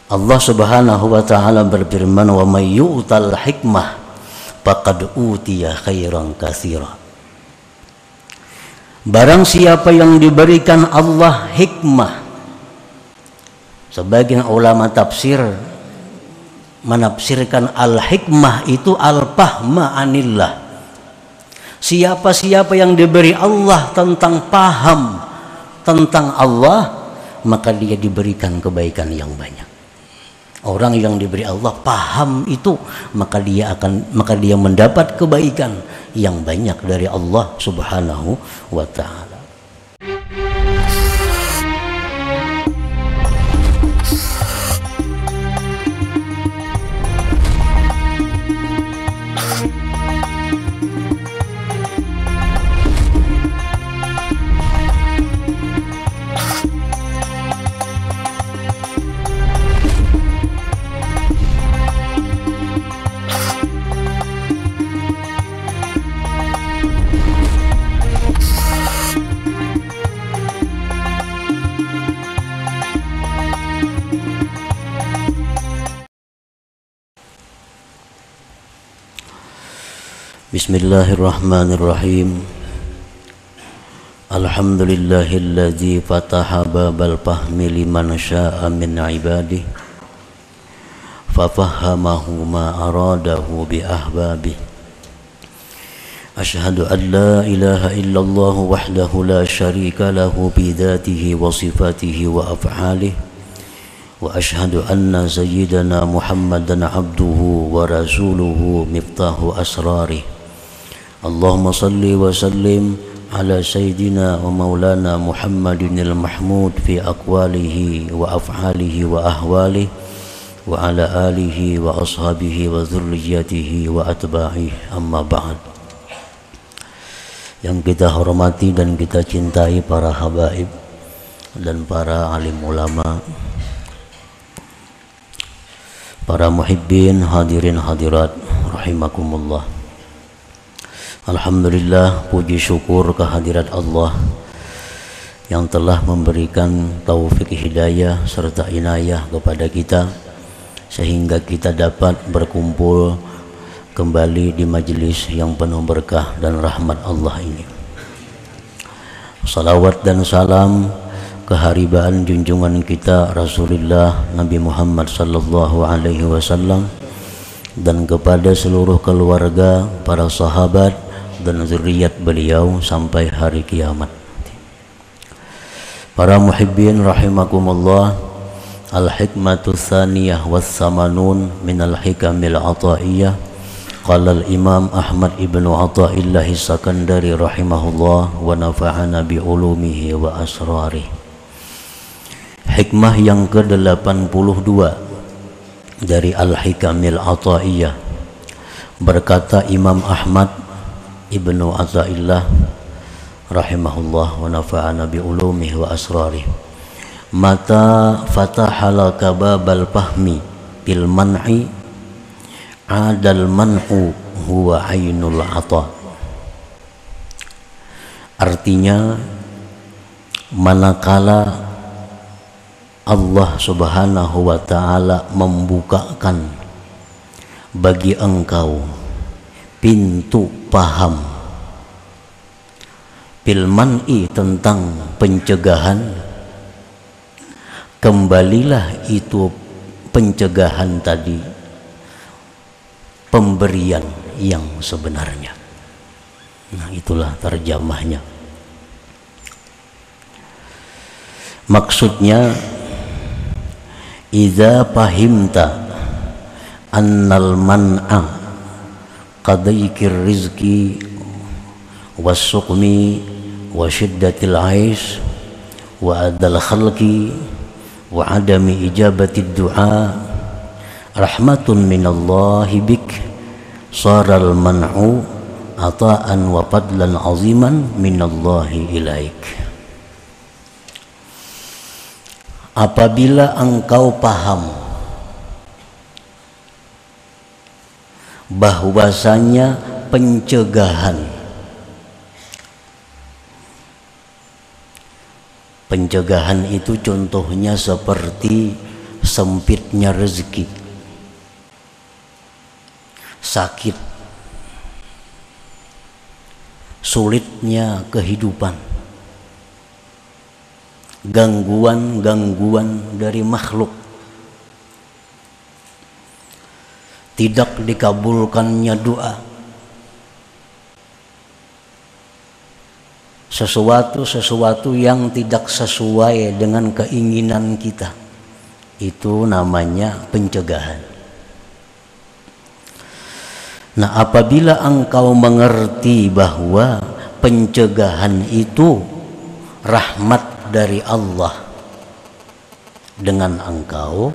Allah Subhanahu wa taala berfirman, "Wa may yu'tal hikmah faqad utiya khairan katsira." Barang siapa yang diberikan Allah hikmah, sebagian ulama tafsir menafsirkan al-hikmah itu al-fahma anillah. Siapa-siapa yang diberi Allah tentang paham tentang Allah, maka dia diberikan kebaikan yang banyak. Orang yang diberi Allah paham itu, maka dia mendapat kebaikan yang banyak dari Allah Subhanahu wa taala. Bismillahirrahmanirrahim. Alhamdulillahilladzi fataha babal fahmi liman syaa min ibadihi fafahamahu ma aradahu bi ahbabihi. Asyhadu an la ilaha illallah wahdahu la syarika lahu bi dzatihi wa sifatihi wa af'alihi. Wa asyhadu anna sayyidana Muhammadan abduhu wa rasuluhu miftahu asrarih. Allahumma salli wa sallim ala sayyidina wa maulana Muhammadin al-mahmud fi aqwalihi wa af'alihi wa ahwalihi wa ala alihi wa ashabihi wa dhurriyyatihi wa atba'ihi, amma ba'd. Yang kita hormati dan kita cintai para habaib dan para alim ulama, para muhibbin, hadirin hadirat rahimakumullah. Alhamdulillah, puji syukur kehadirat Allah yang telah memberikan taufik hidayah serta inayah kepada kita sehingga kita dapat berkumpul kembali di majelis yang penuh berkah dan rahmat Allah ini. Salawat dan salam keharibaan junjungan kita Rasulullah Nabi Muhammad sallallahu alaihi wasallam dan kepada seluruh keluarga, para sahabat dan zuriat beliau sampai hari kiamat. Para muhibbin rahimakumullah, al-hikmatu tsaniyah was-samanun min al-hikamil ataiyah. Qala al-Imam Ahmad ibnu Athaillah As-Sakandari rahimahullah wa nafa'ana bi ulumihi wa asrarih. Hikmah yang ke-82 dari al-hikamil ataiyah. Berkata Imam Ahmad Ibnu Athaillah rahimahullah wa nafa'ana bi ulumihi wa asrarih, mata fatahalaka babal fahmi bil man'i adal man'u huwa ainul ata. Artinya, manakala Allah Subhanahu wa ta'ala membukakan bagi engkau pintu paham bil man'i tentang pencegahan, kembalilah itu pencegahan tadi pemberian yang sebenarnya. Nah, itulah terjemahnya. Maksudnya, idza fahimta annal man'a qadaikir rizki was-suqmi wa syiddatil aish wa adal khalqi wa adami ijabati du'a rahmatun minallahi bik saral man'u ata'an wa fadlan aziman minallahi ilaik. Apabila engkau paham bahwasanya pencegahan itu contohnya seperti sempitnya rezeki, sakit, sulitnya kehidupan, gangguan-gangguan dari makhluk, tidak dikabulkannya doa, sesuatu yang tidak sesuai dengan keinginan kita, itu namanya pencegahan. Nah, apabila engkau mengerti bahwa pencegahan itu rahmat dari Allah dengan engkau,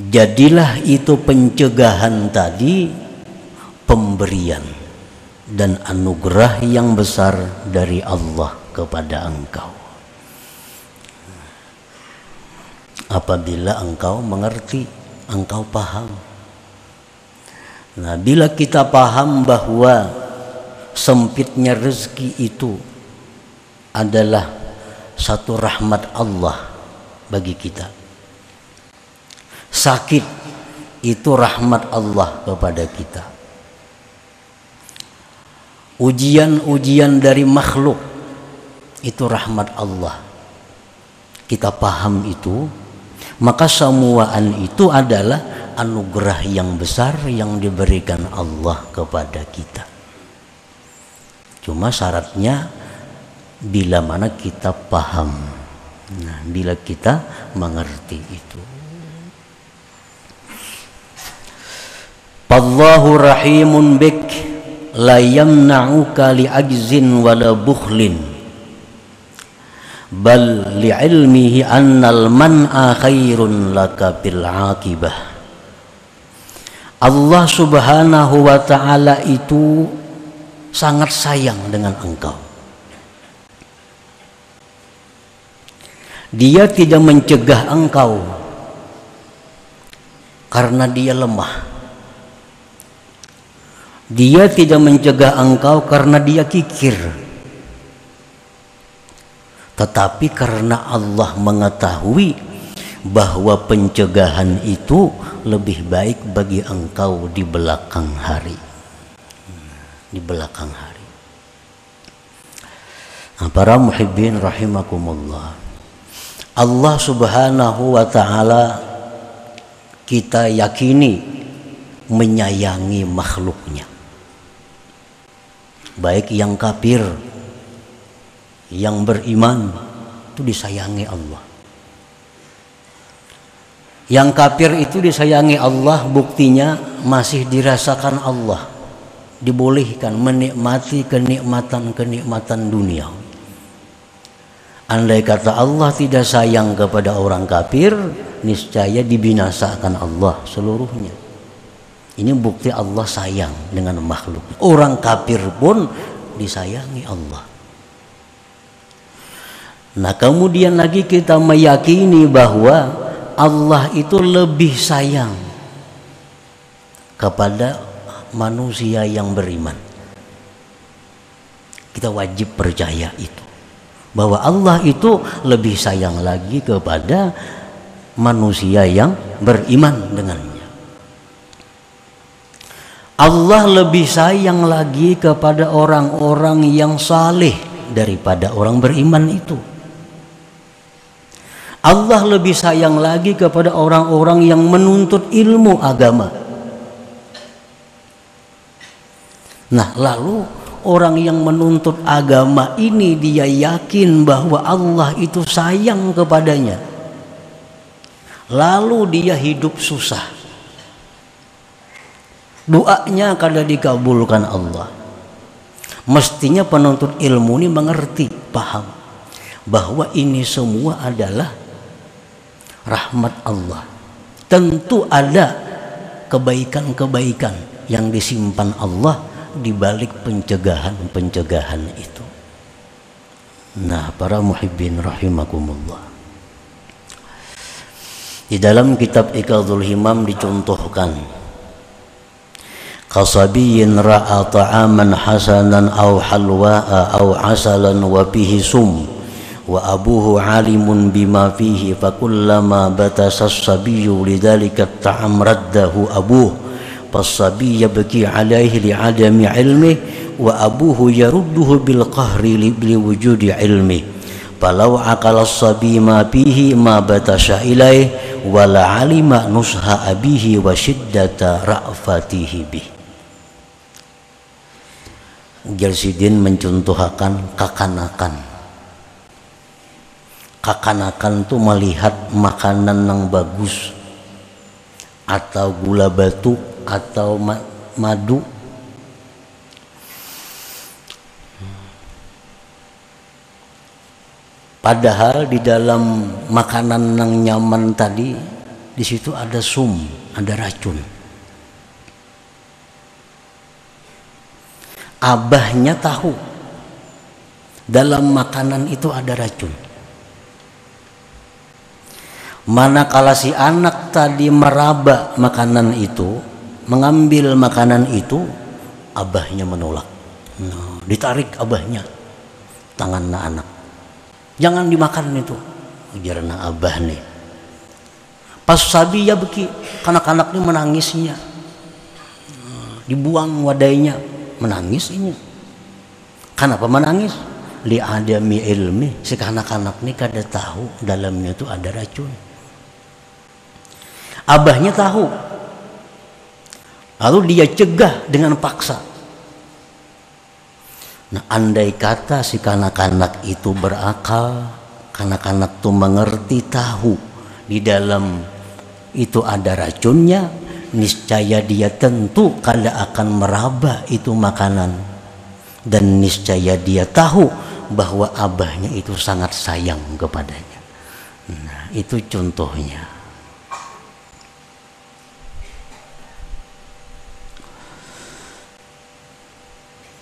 jadilah itu pencegahan tadi pemberian dan anugerah yang besar dari Allah kepada engkau. Apabila engkau mengerti, engkau paham. Nah, bila kita paham bahwa sempitnya rezeki itu adalah satu rahmat Allah bagi kita, sakit itu rahmat Allah kepada kita, ujian-ujian dari makhluk itu rahmat Allah, kita paham itu, maka semuaan itu adalah anugerah yang besar yang diberikan Allah kepada kita. Cuma syaratnya bila mana kita paham, nah, bila kita mengerti itu. Allahu rahimun bik la yamna'uka li'ajzin wala bukhlin bal li'ilmihi annal man'a khairun laka bil aqibah. Allah subhanahu wa ta'ala itu sangat sayang dengan engkau. Dia tidak mencegah engkau karena dia lemah. Dia tidak mencegah engkau karena dia kikir. Tetapi karena Allah mengetahui bahwa pencegahan itu lebih baik bagi engkau di belakang hari. Di belakang hari. Nah, para muhibbin rahimakumullah, Allah subhanahu wa ta'ala kita yakini menyayangi makhluknya, baik yang kafir, yang beriman, itu disayangi Allah. Yang kafir itu disayangi Allah, buktinya masih dirasakan Allah, dibolehkan menikmati kenikmatan-kenikmatan dunia. Andai kata Allah tidak sayang kepada orang kafir, niscaya dibinasakan Allah seluruhnya. Ini bukti Allah sayang dengan makhluk. Orang kafir pun disayangi Allah. Nah, kemudian lagi kita meyakini bahwa Allah itu lebih sayang kepada manusia yang beriman. Kita wajib percaya itu, bahwa Allah itu lebih sayang lagi kepada manusia yang beriman dengannya. Allah lebih sayang lagi kepada orang-orang yang saleh daripada orang beriman itu. Allah lebih sayang lagi kepada orang-orang yang menuntut ilmu agama. Nah, lalu orang yang menuntut agama ini dia yakin bahwa Allah itu sayang kepadanya. Lalu dia hidup susah. Doanya kada dikabulkan Allah. Mestinya penuntut ilmu ini mengerti, paham bahwa ini semua adalah rahmat Allah. Tentu ada kebaikan-kebaikan yang disimpan Allah di balik pencegahan-pencegahan itu. Nah, para muhibbin rahimakumullah, di dalam kitab Iqadul Himam dicontohkan, kasabiyin ra'a ta'aman hasanan aw halwa'a aw asalan wa bihi sum wa abuhu alimun bima fihi fakullama batasa as-sabiyyu lidzalika at-ta'am raddahu abuh fas-sabiy yabki alaihi li'adami ilmi wa abuhu yarudduhu bil qahri li wujudi ilmi falau aqala as-sabiy ma fihi ma batasa ilaihi wa la alima nusha abihi wa shiddata ra'fatihi bih. Jalsidin mencontohkan kakanakan tuh melihat makanan yang bagus atau gula batu atau madu, padahal di dalam makanan yang nyaman tadi di situ ada ada racun. Abahnya tahu dalam makanan itu ada racun. Manakala si anak tadi meraba makanan itu, mengambil makanan itu, abahnya menolak. Nah, ditarik abahnya, tanganna anak. Jangan dimakan itu, ujarna abah nih. Pas sabi ya beki, kanak-kanak ini menangisnya, dibuang wadainya. Menangis ini. Kenapa menangis? Li adami ilmi. Si kanak-kanak ini kada tahu dalamnya itu ada racun. Abahnya tahu. Lalu dia cegah dengan paksa. Nah, andai kata si kanak-kanak itu berakal, kanak-kanak itu mengerti, tahu di dalam itu ada racunnya, niscaya dia tentu kada akan meraba itu makanan, dan niscaya dia tahu bahwa abahnya itu sangat sayang kepadanya. Nah, itu contohnya.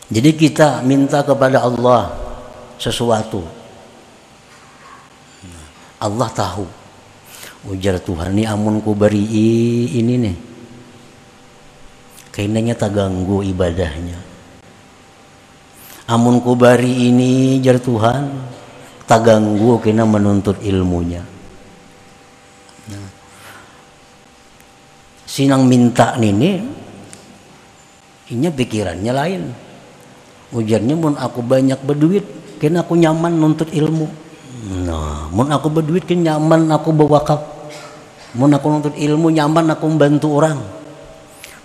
Jadi kita minta kepada Allah sesuatu, Allah tahu. Ujar Tuhan, ini amun ku beri ini nih, kayaknya tak ganggu ibadahnya. Amun ku bari ini, jar Tuhan, tak ganggu kena menuntut ilmunya. Nah, sinang minta ini, inya pikirannya lain. Ujarnya, mun aku banyak berduit, kena aku nyaman nuntut ilmu. Nah, mun aku berduit, kena nyaman aku berwakaf. Mun aku nuntut ilmu nyaman aku membantu orang.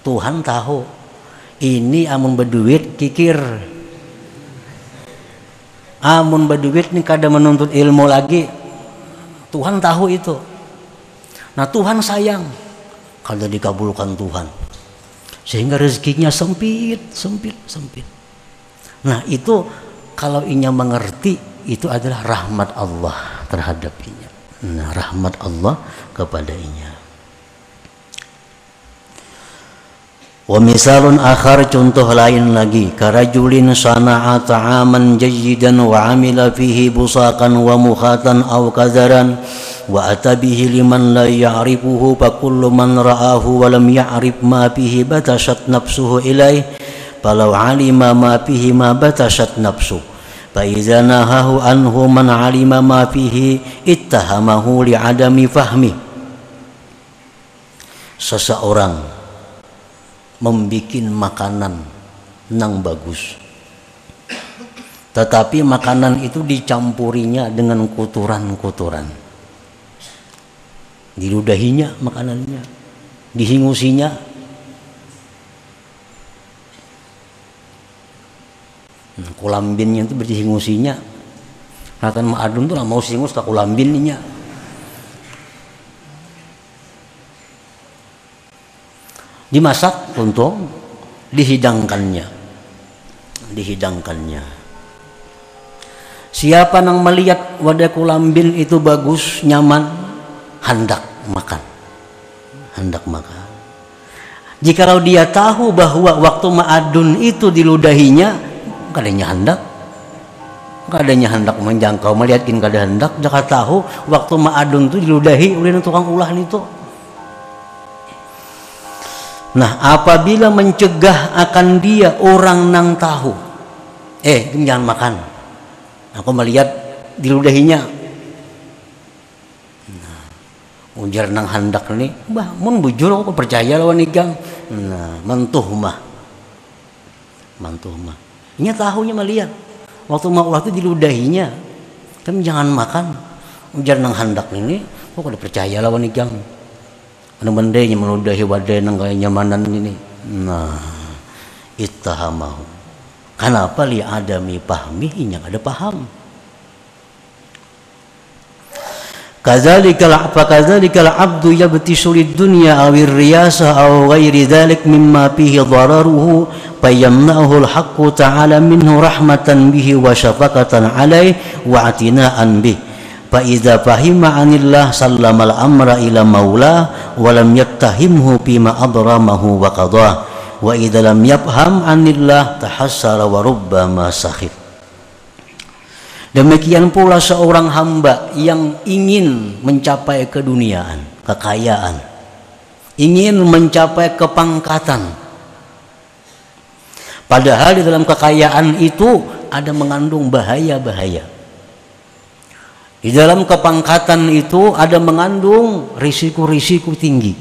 Tuhan tahu ini amun berduit kikir, amun berduit nih kada menuntut ilmu lagi. Tuhan tahu itu. Nah, Tuhan sayang kalau dikabulkan Tuhan, sehingga rezekinya sempit. Nah, itu kalau inya mengerti, itu adalah rahmat Allah terhadap inya. Nah, rahmat Allah kepada inya. Wa misalun akhar, contoh lain lagi, karajulin sana'a ta'aman jayyidan wa amila fihi busaqan wa mukhatan aw kadharan wa atabihi liman la ya'rifuhu fa kullu man ra'ahu wa lam ya'rif ma fihi batashat nafsuhu ilaih falau alima ma fihi ma batashat nafsuhu fa idza nahahu anhu man alima ma fihi ittahamahu li adami fahmi. Seseorang membikin makanan nang bagus, tetapi makanan itu dicampurinya dengan kotoran-kotoran, diludahinya makanannya, dihingusinya. Kulambinnya itu berhingusinya, akan ma'adun tuh lah mau singus tak kulambinnya. Dimasak untuk dihidangkannya. Siapa yang melihat wadah kulambin itu bagus, nyaman, hendak makan. Jikalau dia tahu bahwa waktu ma'adun itu diludahinya, kadanya hendak menjangkau, melihatkin kada hendak, jika tahu waktu ma'adun itu diludahi oleh tukang ulah itu. Nah, apabila mencegah akan dia orang nang tahu, jangan makan. Aku melihat diludahinya. Nah, ujar nang handak nih, bah mun bujur aku percaya lawan igang. Nah, mantuh mah. Nya tahunya mah lihat. Waktu diludahinya, kan jangan makan. Ujar nang handak ini, kok udah percaya lawan igang. Anu mendenya meludahi wadai nang kaya nyamanan ini. Nah, ittahamahu. Kenapa li adami pahmihi yang ada paham? Kadzalikal abdu yabtisu lid-dunya awir riyasa aw ghairi dzalik mimma fihi dhararuhu fayamna'uhu al-haqqu ta'ala minhu rahmatan bihi wa syafaqatan 'alaihi wa atina'an bihi fa idza fahima 'anillah sallamal amra ila maulah wa lam yattahimhu bima adramahu wa qadah wa idza lam yafham 'anillah tahassara wa rubbama sakhit. Demikian pula seorang hamba yang ingin mencapai keduniaan, kekayaan, ingin mencapai kepangkatan. Padahal di dalam kekayaan itu ada mengandung bahaya-bahaya. Di dalam kepangkatan itu ada mengandung risiko-risiko tinggi.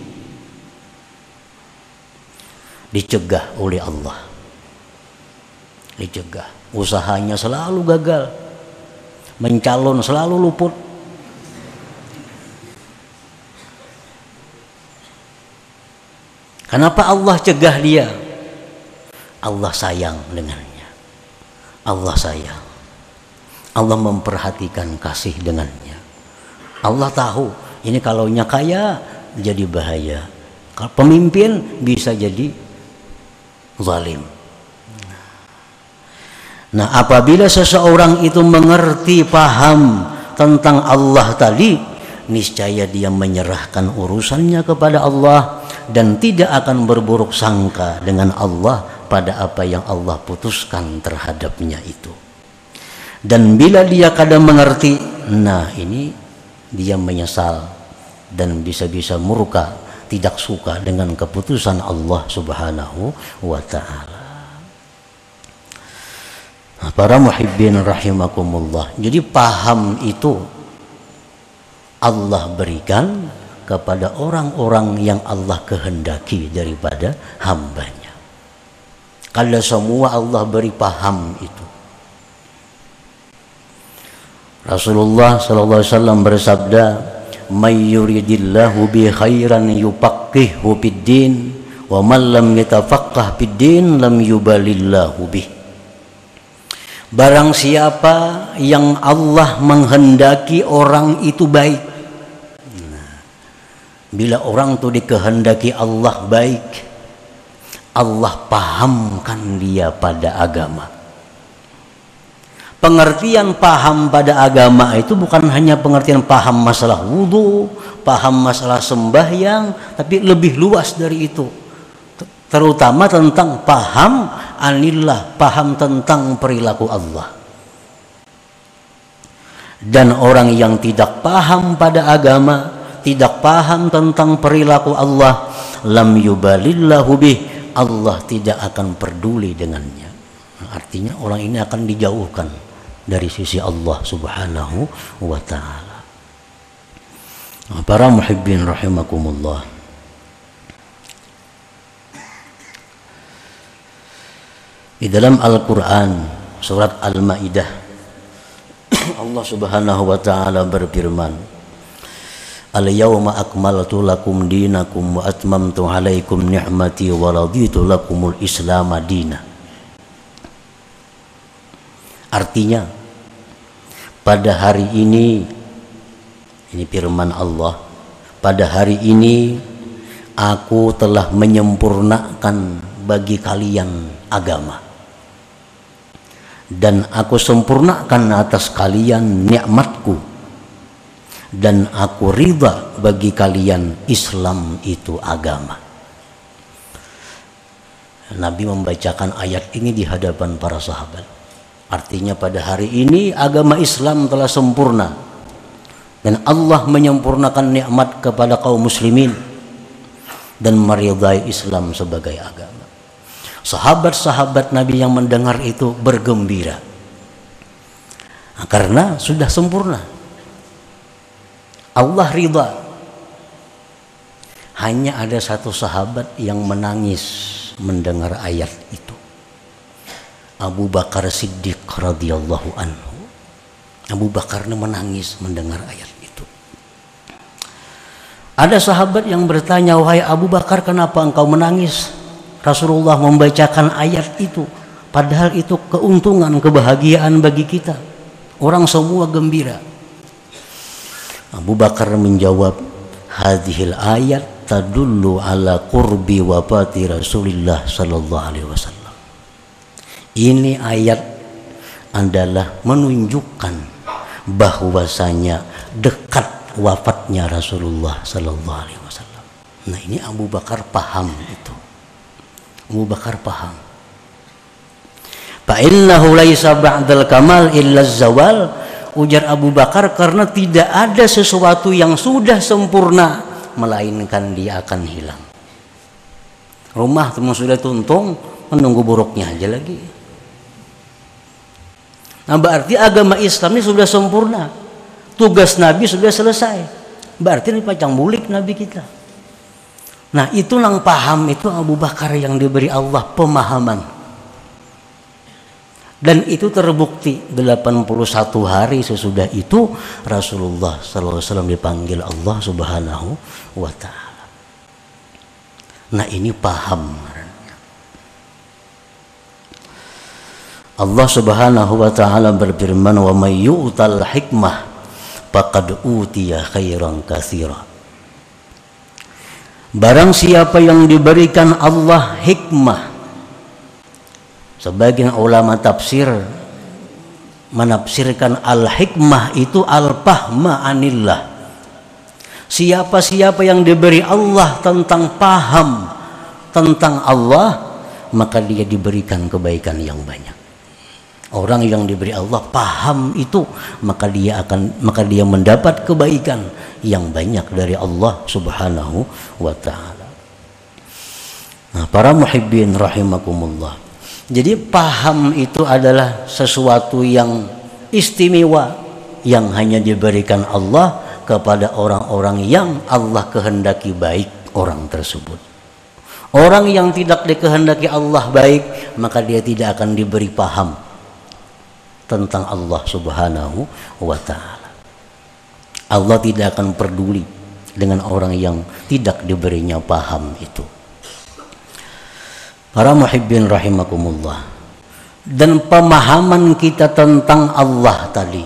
Dicegah oleh Allah. Dicegah. Usahanya selalu gagal. Mencalon selalu luput. Kenapa Allah cegah dia? Allah sayang dengannya. Allah sayang. Allah memperhatikan kasih dengannya. Allah tahu ini kalau nya kaya jadi bahaya. Kalau pemimpin bisa jadi zalim. Nah, apabila seseorang itu mengerti, paham tentang Allah tadi, niscaya dia menyerahkan urusannya kepada Allah dan tidak akan berburuk sangka dengan Allah pada apa yang Allah putuskan terhadapnya itu. Dan bila dia kadang mengerti, nah ini dia menyesal dan bisa-bisa murka, tidak suka dengan keputusan Allah Subhanahu wa ta'ala. Para muhibbin rahimakumullah. Jadi paham itu Allah berikan kepada orang-orang yang Allah kehendaki daripada hambanya. Kalau semua Allah beri paham itu. Rasulullah sallallahu alaihi wasallam bersabda, "May yuridillahu bi khairan yufaqqihhu fid-din, wa man lam yatafaqqah fid-din lam yubalillahu bih." Barang siapa yang Allah menghendaki orang itu baik. Nah, bila orang itu dikehendaki Allah baik, Allah pahamkan dia pada agama. Pengertian paham pada agama itu bukan hanya pengertian paham masalah wudu, paham masalah sembahyang, tapi lebih luas dari itu. Terutama tentang paham anillah, paham tentang perilaku Allah. Dan orang yang tidak paham pada agama, tidak paham tentang perilaku Allah, lam yubalillahu bih, Allah tidak akan peduli dengannya. Artinya orang ini akan dijauhkan dari sisi Allah Subhanahu wa ta'ala. Para muhibbin rahimakumullah. Di dalam Al-Quran surat Al-Ma'idah Allah Subhanahu wa ta'ala berfirman, "Al-yawma akmaltu lakum dinakum wa atmamtu alaikum ni'mati wa raditu lakumul Islam madina." Artinya pada hari ini firman Allah, pada hari ini aku telah menyempurnakan bagi kalian agama. Dan aku sempurnakan atas kalian nikmatku, dan aku ridha bagi kalian Islam itu agama. Nabi membacakan ayat ini di hadapan para sahabat. Artinya pada hari ini agama Islam telah sempurna dan Allah menyempurnakan nikmat kepada kaum muslimin dan meridai Islam sebagai agama. Sahabat-sahabat Nabi yang mendengar itu bergembira. Nah, karena sudah sempurna. Allah ridha. Hanya ada satu sahabat yang menangis mendengar ayat itu. Abu Bakar Siddiq radhiyallahu anhu. Abu Bakar menangis mendengar ayat itu. Ada sahabat yang bertanya, wahai Abu Bakar, kenapa engkau menangis? Rasulullah membacakan ayat itu, padahal itu keuntungan, kebahagiaan bagi kita. Orang semua gembira. Abu Bakar menjawab, hadhil ayat tadullu ala qurbi wafati Rasulillah sallallahu alaihi wasallam. Ini ayat adalah menunjukkan bahwasanya dekat wafatnya Rasulullah sallallahu alaihi wasallam. Nah, ini Abu Bakar paham itu. Abu Bakar paham. Fa innahu laisa ba'dal kamal illa zawal. Ujar Abu Bakar, karena tidak ada sesuatu yang sudah sempurna melainkan dia akan hilang. Rumah teman sudah tuntung, menunggu buruknya aja lagi. Nah, berarti agama Islam ini sudah sempurna. Tugas Nabi sudah selesai. Berarti ini pacang bulik Nabi kita. Nah, itu yang paham itu Abu Bakar yang diberi Allah pemahaman. Dan itu terbukti 81 hari sesudah itu Rasulullah SAW dipanggil Allah Subhanahu wa ta'ala. Nah, ini paham. Allah Subhanahu wa ta'ala berfirman, wa may yu'tal hikmah faqad utiya khairan katsira. Barang siapa yang diberikan Allah hikmah. Sebagian ulama tafsir menafsirkan al-hikmah itu al-fahma anillah. Siapa-siapa yang diberi Allah tentang paham tentang Allah, maka dia diberikan kebaikan yang banyak. Orang yang diberi Allah paham itu, maka dia mendapat kebaikan yang banyak dari Allah Subhanahu wa ta'ala. Nah, para muhibbin rahimakumullah. Jadi paham itu adalah sesuatu yang istimewa yang hanya diberikan Allah kepada orang-orang yang Allah kehendaki baik orang tersebut. Orang yang tidak dikehendaki Allah baik, maka dia tidak akan diberi paham tentang Allah Subhanahu wa ta'ala. Allah tidak akan peduli dengan orang yang tidak diberinya paham itu. Para muhibbin rahimakumullah. Dan pemahaman kita tentang Allah tadi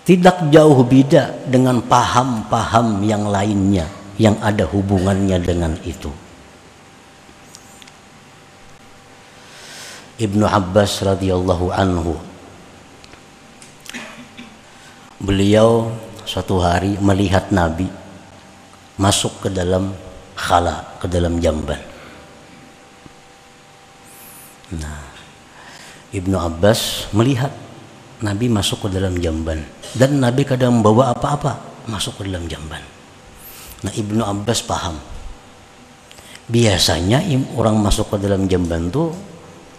tidak jauh beda dengan paham-paham yang lainnya yang ada hubungannya dengan itu. Ibnu Abbas radhiyallahu anhu, beliau suatu hari melihat Nabi masuk ke dalam khala, ke dalam jamban. Nah, Ibnu Abbas melihat Nabi masuk ke dalam jamban, dan Nabi kadang membawa apa-apa masuk ke dalam jamban. Nah, Ibnu Abbas paham. Biasanya orang masuk ke dalam jamban tuh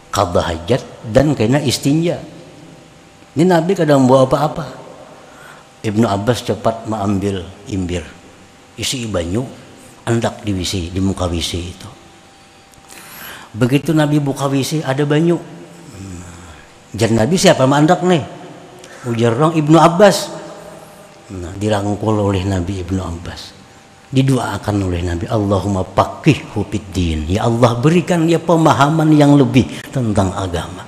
qadha hajat dan kena istinja. Ini Nabi kadang membawa apa-apa. Ibnu Abbas cepat mengambil imbir, isi banyu, hendak diwisi di muka wisi itu. Begitu Nabi buka wisi ada banyu. Jan Nabi siapa mandak nih? Ujar orang Ibnu Abbas. Nah, dirangkul oleh Nabi Ibnu Abbas. Didoakan oleh Nabi, Allahumma faqihhu fiddin. Ya Allah, berikan dia pemahaman yang lebih tentang agama.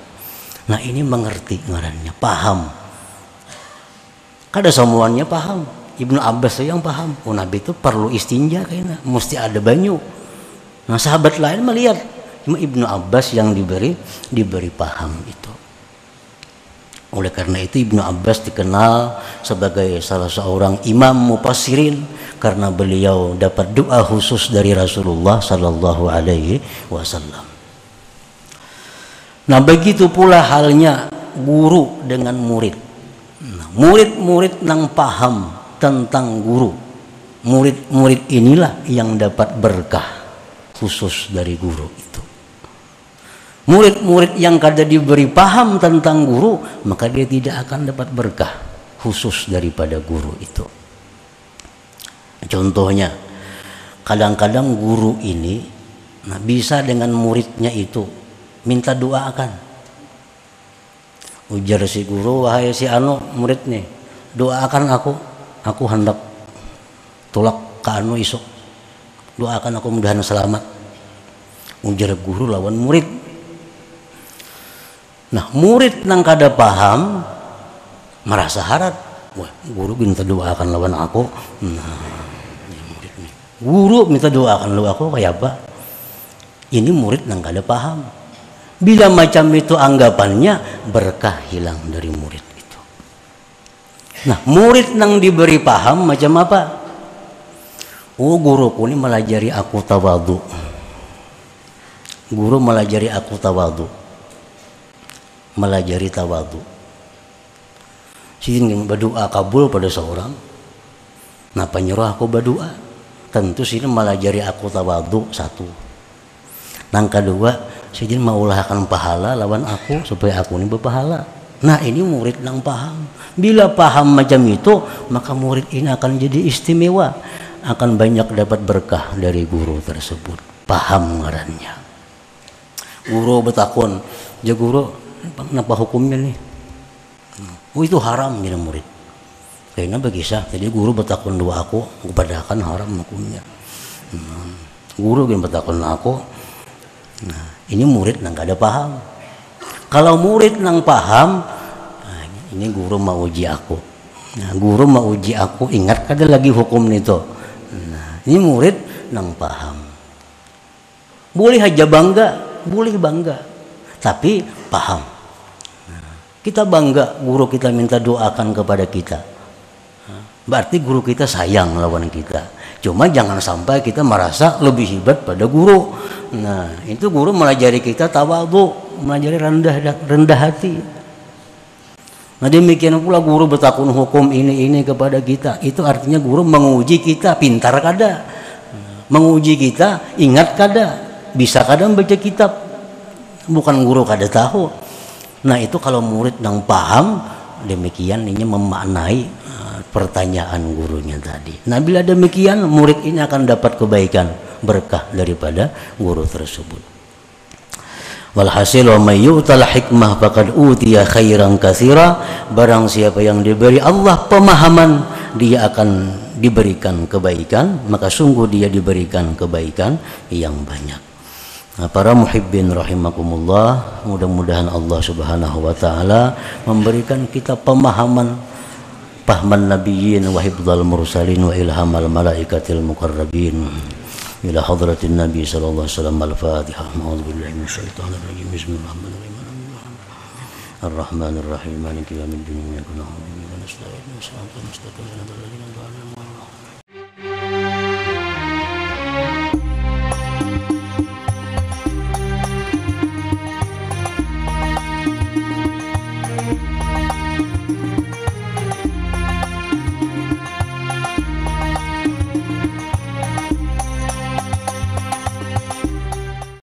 Nah, ini mengerti ngarannya, paham. Kada semuanya paham. Ibnu Abbas yang paham. Oh, Nabi itu perlu istinja kayaknya, mesti ada banyu. Nah, sahabat lain melihat, cuma Ibnu Abbas yang diberi paham itu. Oleh karena itu Ibnu Abbas dikenal sebagai salah seorang imam mufassirin karena beliau dapat doa khusus dari Rasulullah sallallahu alaihi wasallam. Nah, begitu pula halnya guru dengan murid. Nah, murid-murid yang paham tentang guru, murid-murid inilah yang dapat berkah khusus dari guru itu. Murid-murid yang kada diberi paham tentang guru, maka dia tidak akan dapat berkah khusus daripada guru itu. Contohnya, kadang-kadang guru ini bisa dengan muridnya itu minta doakan. Ujar si guru, wahai si anu murid nih, doakan aku hendak tulak ke anu isuk, doakan aku mudahan selamat. Ujar guru lawan murid. Nah, murid nang kada paham merasa harap, wah guru minta doakan lawan aku. Nah, murid nih, guru minta doakan lawan aku kayak apa? Ini murid nang kada paham. Bila macam itu anggapannya, berkah hilang dari murid itu. Nah, murid nang diberi paham macam apa? Oh, guruku ini melajari aku tawadu. Guru melajari aku tawadu. Melajari tawadu. Sini berdoa kabul pada seorang. Napa nyuruh aku berdoa? Tentu sini melajari aku tawadu satu. Nang kedua, sini maulahkan pahala lawan aku supaya aku ini berpahala. Nah, ini murid nang paham. Bila paham macam itu, maka murid ini akan jadi istimewa, akan banyak dapat berkah dari guru tersebut. Paham ngarannya. Guru bertakun, ya guru, kenapa hukumnya nih? Oh, itu haram jadi murid. Kayaknya begisah. Jadi guru bertakun dua aku kepada akan haram hukumnya. Guru yang bertakun aku. Nah, ini murid nang gak ada paham. Kalau murid nang paham, nah, ini guru mau uji aku. Nah, guru mau uji aku, ingat kada lagi hukum itu. Nah, ini murid nang paham. Boleh aja bangga, boleh bangga, tapi paham. Kita bangga guru kita minta doakan kepada kita, berarti guru kita sayang lawan kita. Cuma jangan sampai kita merasa lebih hebat pada guru. Nah, itu guru melajari kita tawadhu, melajari rendah hati. Nah, demikian pula guru bertakun hukum ini kepada kita. Itu artinya guru menguji kita pintar kada, menguji kita ingat kada, bisa kada membaca kitab. Bukan guru kada tahu. Nah, itu kalau murid yang paham, demikian ini memaknai pertanyaan gurunya tadi. Nah, bila demikian murid ini akan dapat kebaikan, berkah daripada guru tersebut. Walhasil wa may yu'tal hikmah faqad utiya khairan katsira. Barang siapa yang diberi Allah pemahaman, dia akan diberikan kebaikan, maka sungguh dia diberikan kebaikan yang banyak. Nah, para muhibbin rahimakumullah, mudah-mudahan Allah Subhanahu wa taala memberikan kita pemahaman nabiyyin wa hifdzal mursalin wa ilhamal malaikatil muqarrabin ila hadratin nabi sallallahu alaihi wasallam. Al-Fatihah. A'udzu billahi minasyaitonir rajim. Bismillahirrahmanirrahim. Ar-Rahmanir Rahim. Maliki yaumiddin. Iyyaka na'budu wa iyyaka nasta'in. Ihdinas siratal mustaqim.